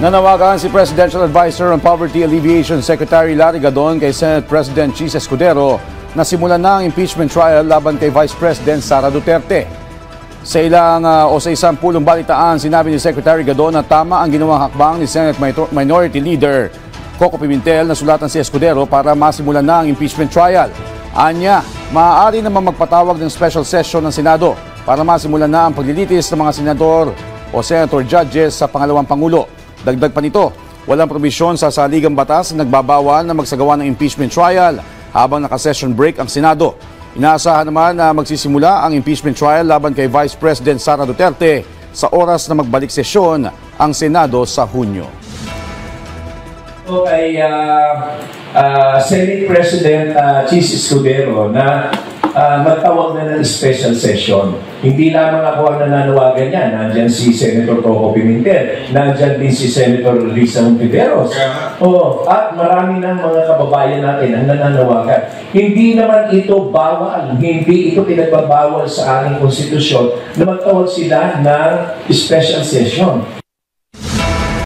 Nanawagan si Presidential Advisor on Poverty Alleviation Secretary Larry Gadon kay Senate President Chis Escudero na simulan na ang impeachment trial laban kay Vice President Sara Duterte. Sa isang pulong balitaan, sinabi ni Secretary Gadon na tama ang ginawang hakbang ni Senate Minority Leader Coco Pimentel na sulatan si Escudero para masimulan na ang impeachment trial. Anya, maaari naman magpatawag ng special session ng Senado para masimulan na ang paglilitis ng mga senador o senator judges sa pangalawang pangulo. Dagdag pa nito, walang probisyon sa saligang batas na nagbabawal na magsagawa ng impeachment trial habang naka-session break ang Senado. Inaasahan naman na magsisimula ang impeachment trial laban kay Vice President Sara Duterte sa oras na magbalik sesyon ang Senado sa Hunyo. So ay Senate President Chis Escudero na magtawag na ng special session. Hindi lamang ako ang nananawagan niya. Nandyan si Senator Coco Pimentel. Nandyan din si Senator Risa Ontiveros. At marami ng mga kababayan natin ang nananawagan. Hindi naman ito bawal. Hindi ito pinagbabawal sa ating konstitusyon na magtawag sila ng special session.